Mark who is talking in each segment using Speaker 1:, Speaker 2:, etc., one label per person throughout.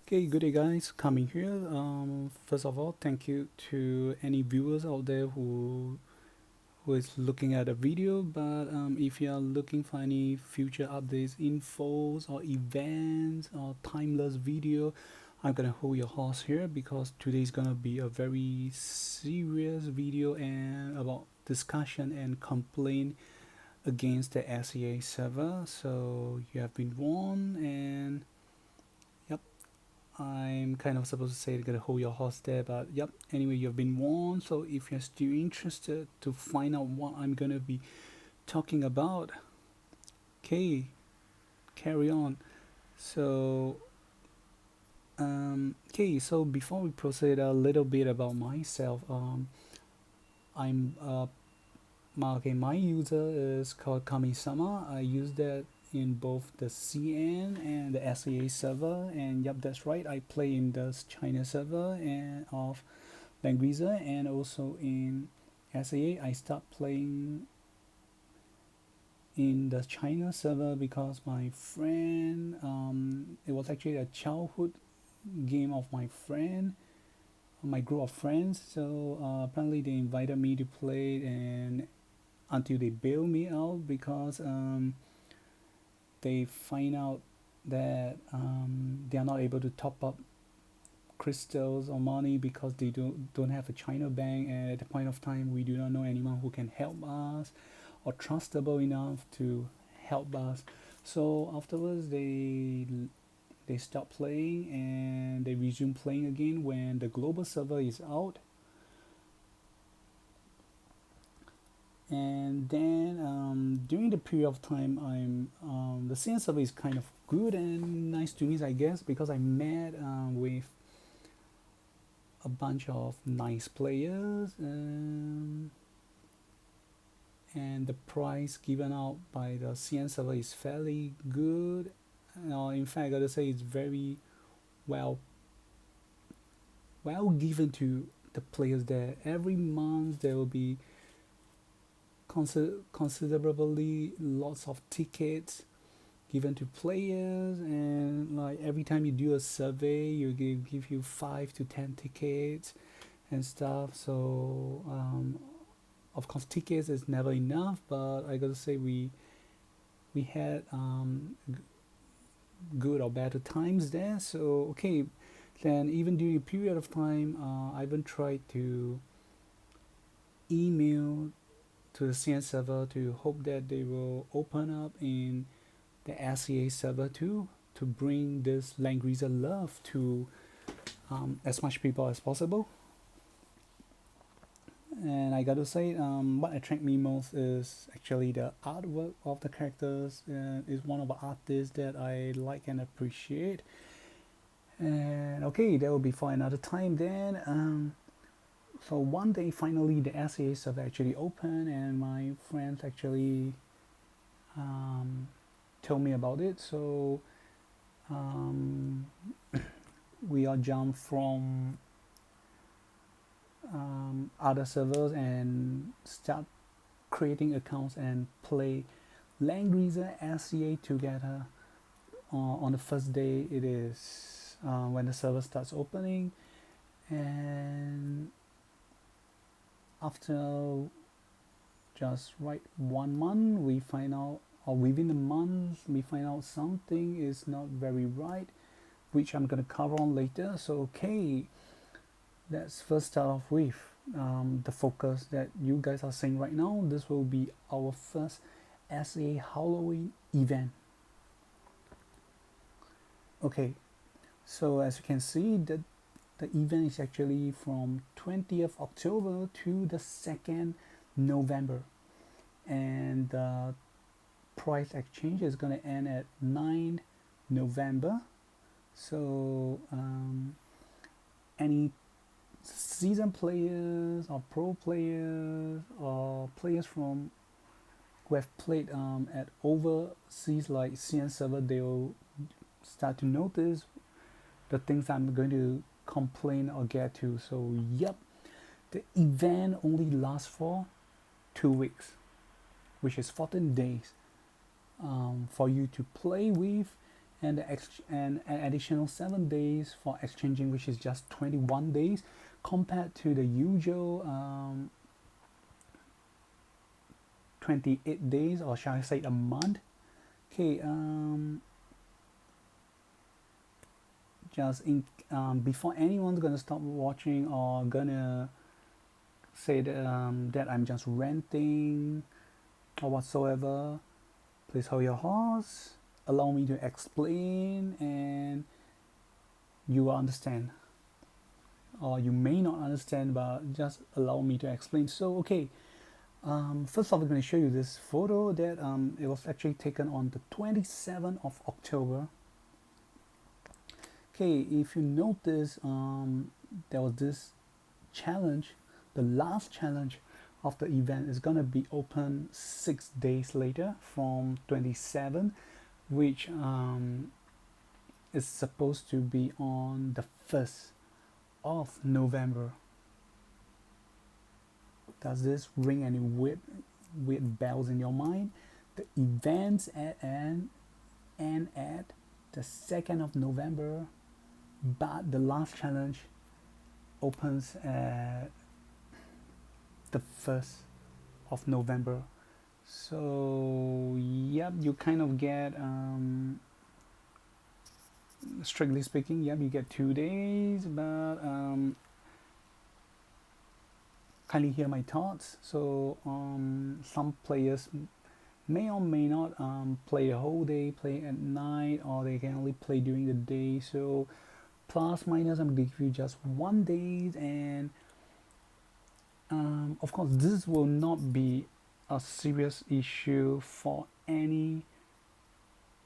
Speaker 1: Okay, good day guys, coming here. First of all, thank you to any viewers out there who is looking at the video. But if you are looking for any future updates, infos or events or timeless video, I'm gonna hold your horse here because today is gonna be a very serious video and about discussion and complaint against the SEA server. So you have been warned and yep, I'm kind of supposed to say gonna hold your horse there, but yep. Anyway, you've been warned. So if you're still interested to find out what I'm gonna be talking about, okay, carry on. So okay. So before we proceed, a little bit about myself. I'm my user is called Kamisama. I use that in both the CN and the SEA server, and yep, that's right. I play in the China server and of Langrisser, and also in SAA. I start playing in the China server because my friend, it was actually a childhood game of my friend, my group of friends. So apparently they invited me to play, and until they bail me out because they find out that they are not able to top up crystals or money because they don't have a China bank, and at the point of time we do not know anyone who can help us or trustable enough to help us. So afterwards they stop playing and they resume playing again when the global server is out. And then during the period of time, the CN server is kind of good and nice to me, I guess, because I met with a bunch of nice players, and the price given out by the CN server is fairly good. In fact, I gotta say it's very well given to the players there. Every month there will be considerably lots of tickets given to players, and like every time you do a survey you give you 5 to 10 tickets and stuff. So of course tickets is never enough, but I gotta say we had good or better times there. So okay, then even during a period of time, I even tried to email to the CN server to hope that they will open up in the SEA server too, to bring this Langrisser love to as much people as possible. And I gotta say, what attracted me most is actually the artwork of the characters. Is one of the artists that I like and appreciate. And okay, that will be for another time then. So one day, finally, the SEA server actually opened, and my friends actually um, told me about it. So um, we all jumped from other servers and start creating accounts and play Langrisser SEA together. On the first day, it is when the server starts opening, and after just right 1 month, we find out, or within a month, we find out something is not very right, which I'm gonna cover on later. So okay, let's first start off with the focus that you guys are seeing right now. This will be our first SA Halloween event. Okay, so as you can see, the event is actually from 20th October to the 2nd November, and the price exchange is going to end at 9 November. So any season players or pro players or players from who have played at overseas like CN server, they will start to notice the things I'm going to complain or get to. So yep, the event only lasts for 2 weeks, which is 14 days for you to play with, and and an additional 7 days for exchanging, which is just 21 days compared to the usual 28 days, or shall I say a month. Okay, just in before anyone's gonna stop watching or gonna say that I'm just ranting or whatsoever, please hold your horse, allow me to explain, and you will understand, or you may not understand, but just allow me to explain. So okay, first off, I'm going to show you this photo that it was actually taken on the 27th of October. Okay, if you notice, there was this challenge. The last challenge of the event is going to be open 6 days later from 27, which is supposed to be on the 1st of November. Does this ring any weird bells in your mind? The events end at the 2nd of November, but the last challenge opens at the 1st of November. So yep, you kind of get strictly speaking, yep, you get 2 days, but kindly hear my thoughts. So some players may or may not play the whole day, play at night, or they can only play during the day. So plus minus, I'm gonna give you just 1 day, and of course this will not be a serious issue for any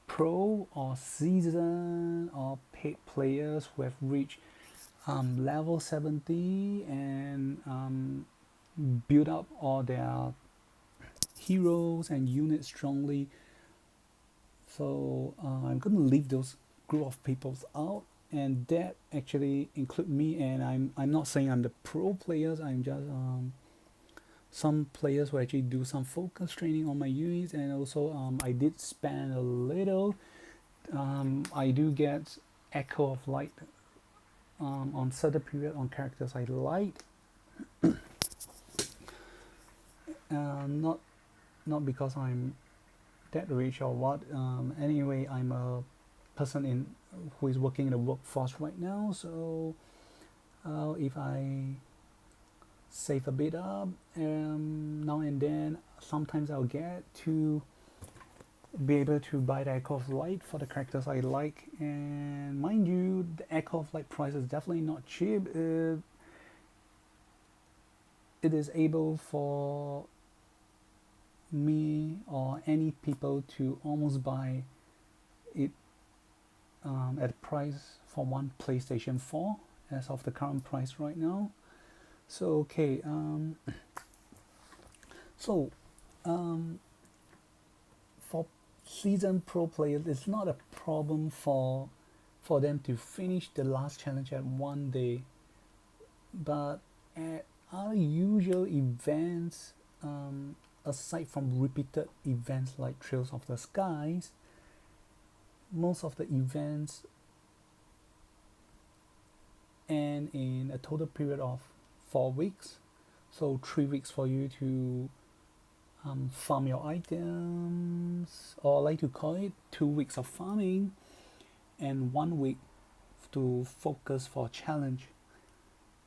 Speaker 1: pro or season or paid players who have reached level 70 and build up all their heroes and units strongly. So I'm going to leave those group of peoples out, and that actually include me. And I'm not saying I'm the pro players. I'm just some players who actually do some focus training on my units, and also I did spend a little. I do get Echo of Light on certain period on characters I like. Not because I'm that rich or what. Anyway, I'm a person in who is working in the workforce right now. So if I save a bit up now and then, sometimes I'll get to be able to buy the Echo of Light for the characters I like. And mind you, the Echo of Light price is definitely not cheap. It is able for me or any people to almost buy it at a price for one PlayStation 4 as of the current price right now. So okay, so for season pro players, it's not a problem for them to finish the last challenge at 1 day, but at our usual events, aside from repeated events like Trails of the Skies, most of the events end in a total period of 4 weeks. So 3 weeks for you to farm your items, or I like to call it 2 weeks of farming, and 1 week to focus for challenge.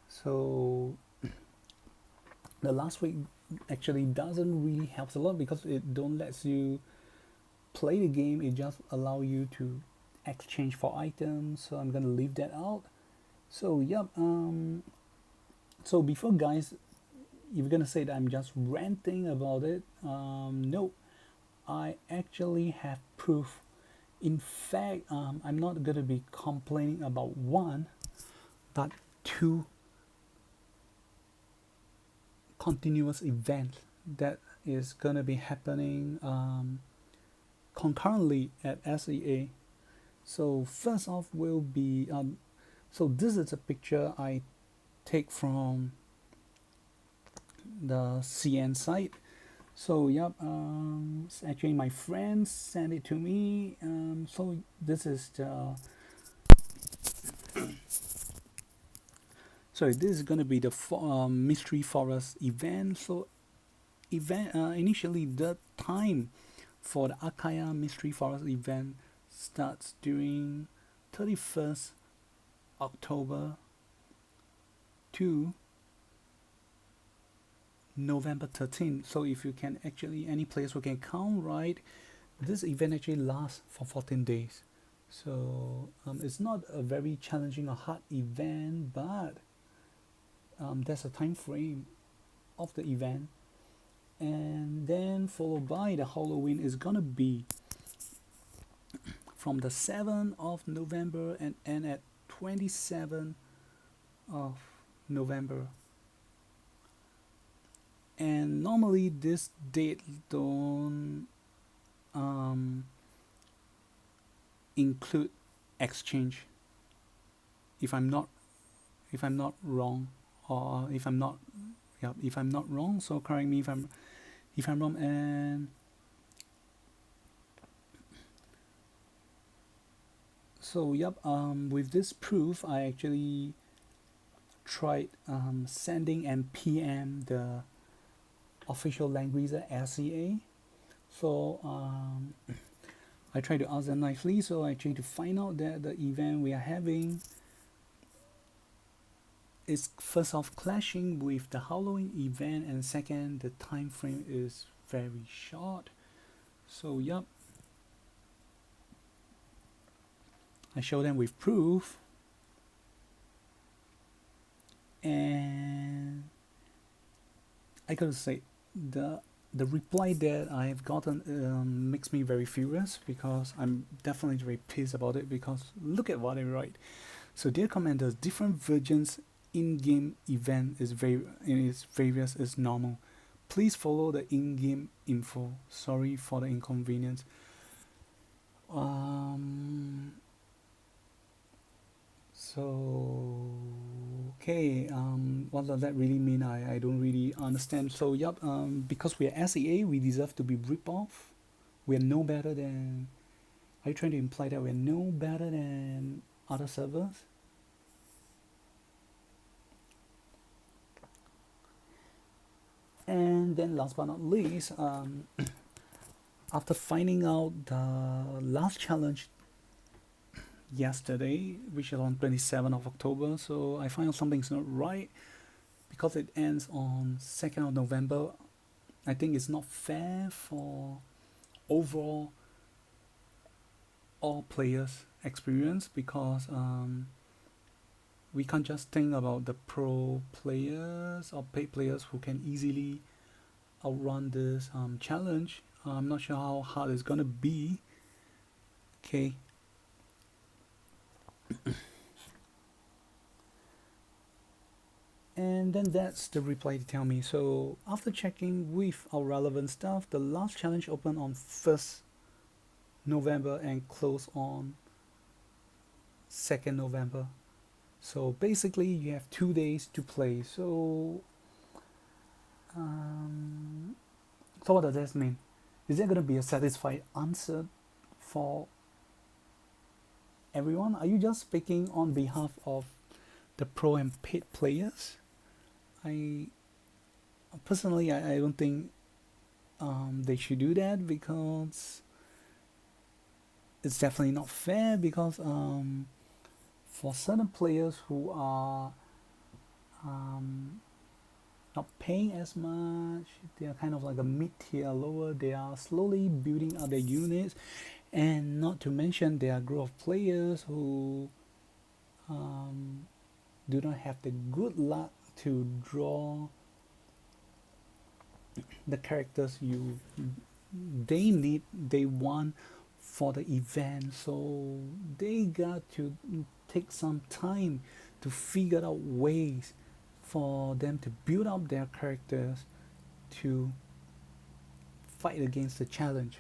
Speaker 1: So the last week actually doesn't really help a lot because it don't lets you play the game. It just allow you to exchange for items. So I'm gonna leave that out. So yep. So before guys, you're gonna say that I'm just ranting about it. No, I actually have proof. In fact, I'm not gonna be complaining about one, but two continuous events that is gonna be happening concurrently at SEA. So first off will be so this is a picture I take from the CN site. So yep, actually my friends sent it to me. So this is the this is gonna be the mystery forest event. So initially the time for the Akaya Mystery Forest event starts during 31st October to November 13th. So if you can actually, any players who can count right, this event actually lasts for 14 days. So it's not a very challenging or hard event, but there's a time frame of the event. And then followed by the Halloween is gonna be from the 7th of November and end at 27th of November. And normally this date don't um, include exchange. If I'm not wrong, or if I'm not if I'm not wrong, so correct me if I'm wrong. And so with this proof, I actually tried sending and PM the official Langrisser SCA. So I tried to ask them nicely. So I tried to find out that the event we are having is first off clashing with the Halloween event, and second, the time frame is very short. So I show them with proof, and I gotta say the reply that I have gotten makes me very furious, because I'm definitely very pissed about it, because look at what I write. So dear commanders, different versions in-game event is various is normal. Please follow the in-game info. Sorry for the inconvenience. Um, so okay, what does that really mean? I don't really understand. So because we are SEA, we deserve to be ripped off. We are no better than. Are you trying to imply that we're no better than other servers? And then last but not least, after finding out the last challenge yesterday, which is on 27th of October, so I find out something's not right, because it ends on 2nd of November. I think it's not fair for overall all players experience, because we can't just think about the pro players or paid players who can easily outrun this challenge. I'm not sure how hard it's gonna be. Okay. And then that's the reply to tell me. So after checking with our relevant stuff, the last challenge opened on 1st November and closed on 2nd November. So basically you have 2 days to play. So so what does this mean? Is there going to be a satisfied answer for everyone? Are you just speaking on behalf of the pro and paid players? I personally, I don't think they should do that, because it's definitely not fair, because for certain players who are not paying as much, they are kind of like a mid-tier lower, they are slowly building up their units, and not to mention there are group of players who do not have the good luck to draw the characters they want for the event. So they got to take some time to figure out ways for them to build up their characters to fight against the challenge.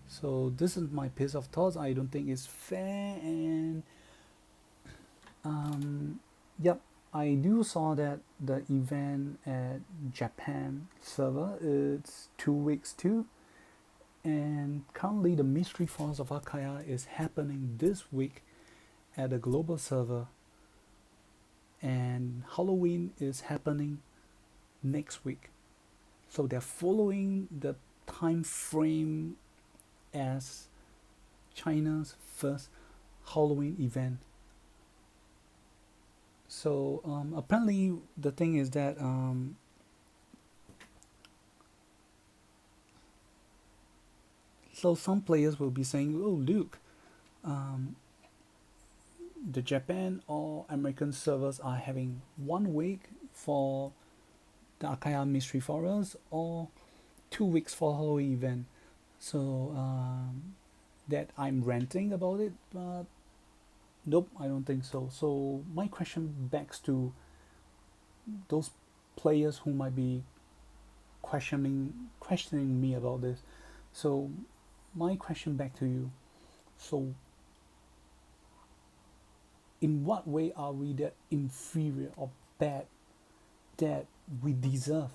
Speaker 1: So this is my piece of thoughts. I don't think it's fair, and yep. I do saw that the event at Japan server is 2 weeks too, and currently the Mystery Falls of Akaya is happening this week at the global server, and Halloween is happening next week. So they're following the time frame as China's first Halloween event. So apparently the thing is that so some players will be saying, "Oh, look, um, the Japan or American servers are having 1 week for the Akaya Mystery Forest or 2 weeks for Halloween event." So that I'm ranting about it, but nope, I don't think so. So my question backs to those players who might be questioning me about this. So my question back to you. So in what way are we that inferior or bad that we deserve,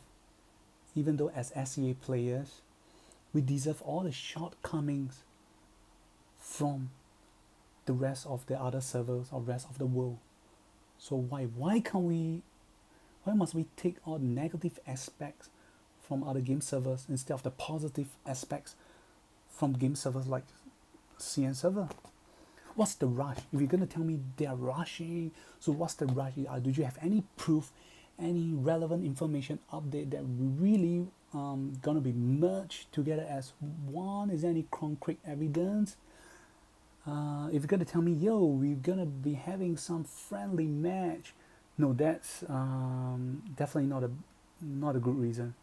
Speaker 1: even though as SEA players, we deserve all the shortcomings from the rest of the other servers or rest of the world? So why can't we why must we take all the negative aspects from other game servers instead of the positive aspects from game servers like CN server? What's the rush? If you're gonna tell me they're rushing, so what's the rush? Do you have any proof, any relevant information update that we really gonna be merged together as one? Is there any concrete evidence? If you're gonna tell me, yo, we're gonna be having some friendly match, no, that's definitely not a good reason.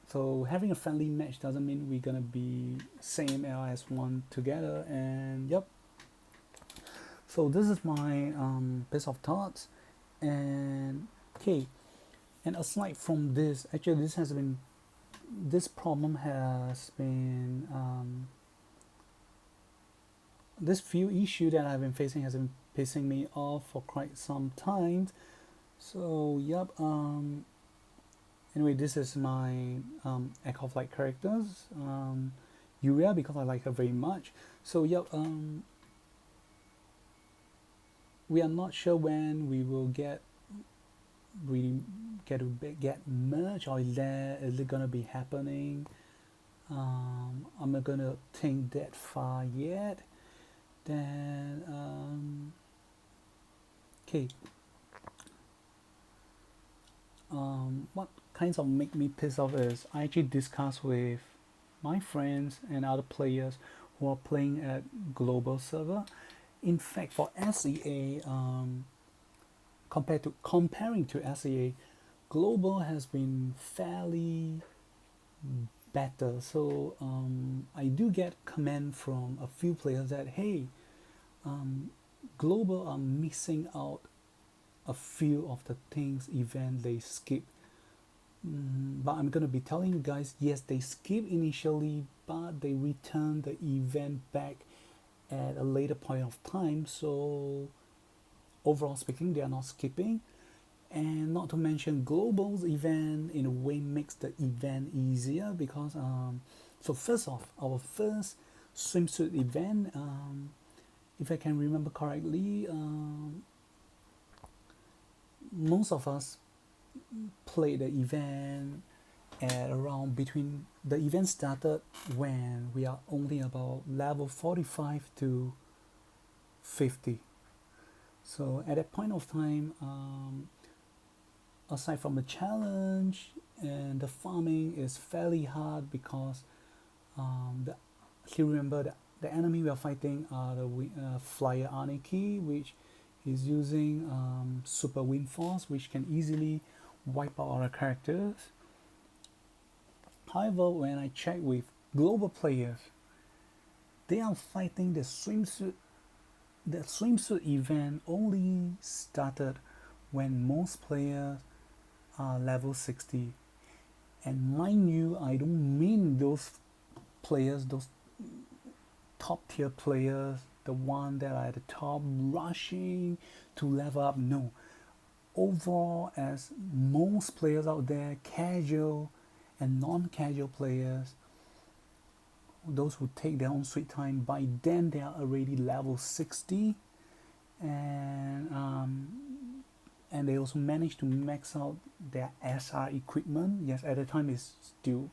Speaker 1: So having a friendly match doesn't mean we're gonna be same as one together. And yep. So this is my bit of thoughts. And okay. And aside from this, actually, this problem has been this few issue that I've been facing has been pissing me off for quite some time. So yep. Anyway, this is my Echo of Light characters. Yuria, because I like her very much. So yep. We are not sure when we will really get to get merged, or is it gonna be happening? I'm not gonna think that far yet. Then okay. What kinds of make me pissed off is I actually discuss with my friends and other players who are playing at global server. In fact, for SEA, comparing to SEA, global has been fairly better. So I do get comment from a few players that hey, global are missing out a few of the things event they skip. But I'm gonna be telling you guys, yes, they skip initially, but they return the event back at a later point of time. So overall speaking, they are not skipping. And not to mention global's event in a way makes the event easier because so first off, our first swimsuit event, if I can remember correctly, most of us played the event at around between the event started when we are only about level 45 to 50. So at that point of time, aside from the challenge and the farming is fairly hard because if you remember the enemy we are fighting are the flyer anarchy, which is using super wind force, which can easily wipe out our characters. However, when I check with global players, they are fighting the swimsuit. The swimsuit event only started when most players are level 60. And mind you, I don't mean those players, those top tier players, the one that are at the top rushing to level up. No, overall, as most players out there, casual and non-casual players, those who take their own sweet time, by then they are already level 60, and they also managed to max out their SR equipment. Yes, at the time it's still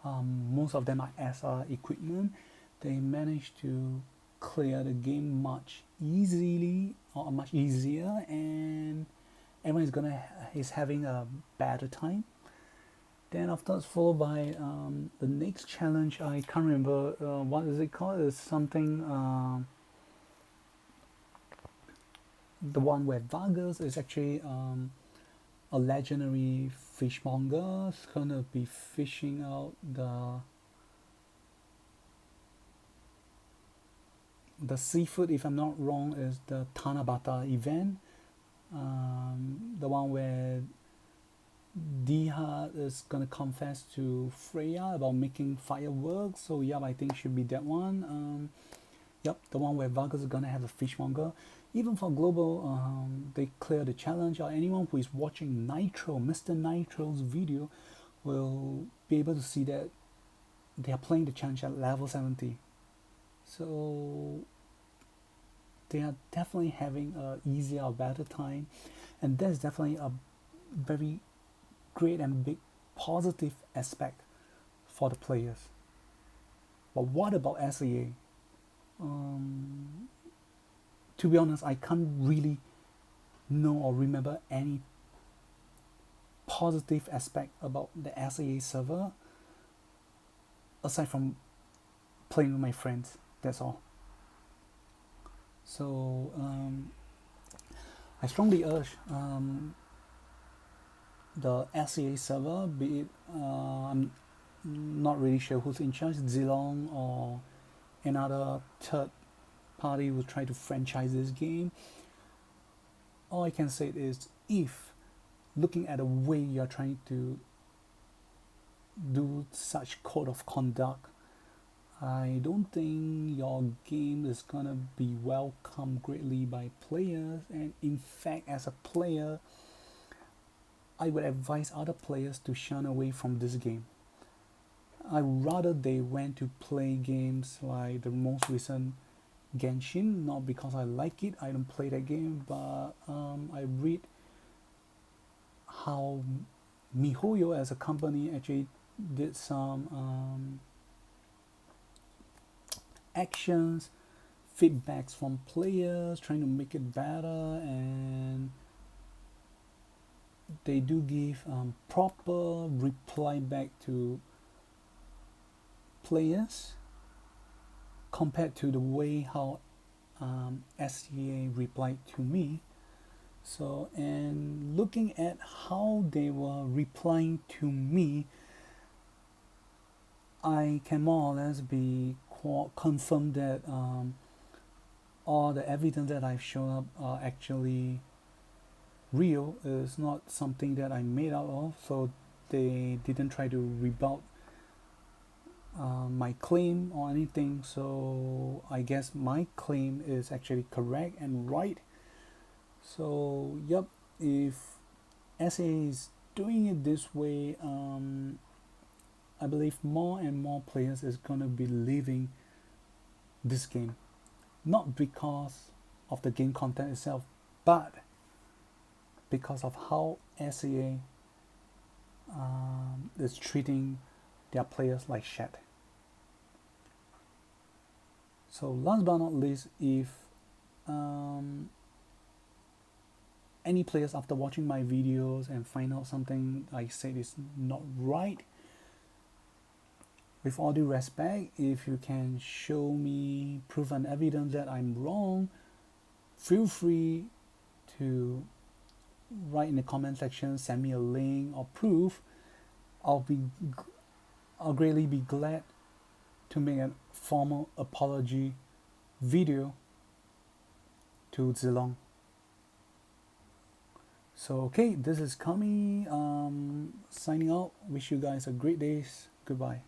Speaker 1: most of them are SR equipment. They managed to clear the game much easily or much easier, and everyone is having a better time. Then afterwards, followed by the next challenge. I can't remember what is it called. It's something. The one where Vargas is actually a legendary fishmonger. Is gonna be fishing out the seafood. If I'm not wrong, is the Tanabata event. The one where Diha is gonna confess to Freya about making fireworks. So yeah, I think should be that one. Yep, the one where Vargas is gonna have a fishmonger. Even for global, they clear the challenge. Or anyone who is watching Nitro, Mr. Nitro's video, will be able to see that they are playing the challenge at level 70. So they are definitely having a easier or better time, and that's definitely a very great and big positive aspect for the players. But what about SEA? To be honest, I can't really know or remember any positive aspect about the SEA server aside from playing with my friends. That's all. So I strongly urge the SEA server, be it I'm not really sure who's in charge, Zilong or another third party will try to franchise this game. All I can say is, if looking at the way you're trying to do such code of conduct, I don't think your game is gonna be welcomed greatly by players. And in fact, as a player, I would advise other players to shun away from this game. I'd rather they went to play games like the most recent Genshin, not because I like it, I don't play that game, but I read how MiHoYo as a company actually did some actions, feedbacks from players, trying to make it better, and they do give proper reply back to players compared to the way how SEA replied to me. So, and looking at how they were replying to me, I can more or less be confirmed that all the evidence that I've shown up are actually real. Is not something that I made out of. So they didn't try to rebut my claim or anything. So I guess my claim is actually correct and right. So yep, if SEA is doing it this way, I believe more and more players is gonna be leaving this game, not because of the game content itself, but because of how SEA is treating their players like shit. So last but not least, if any players after watching my videos and find out something I said is not right, with all due respect, if you can show me proof and evidence that I'm wrong, feel free to write in the comment section, send me a link or proof. I'll greatly be glad to make a formal apology video to Zilong. So okay, this is Kami signing out. Wish you guys a great day. Goodbye.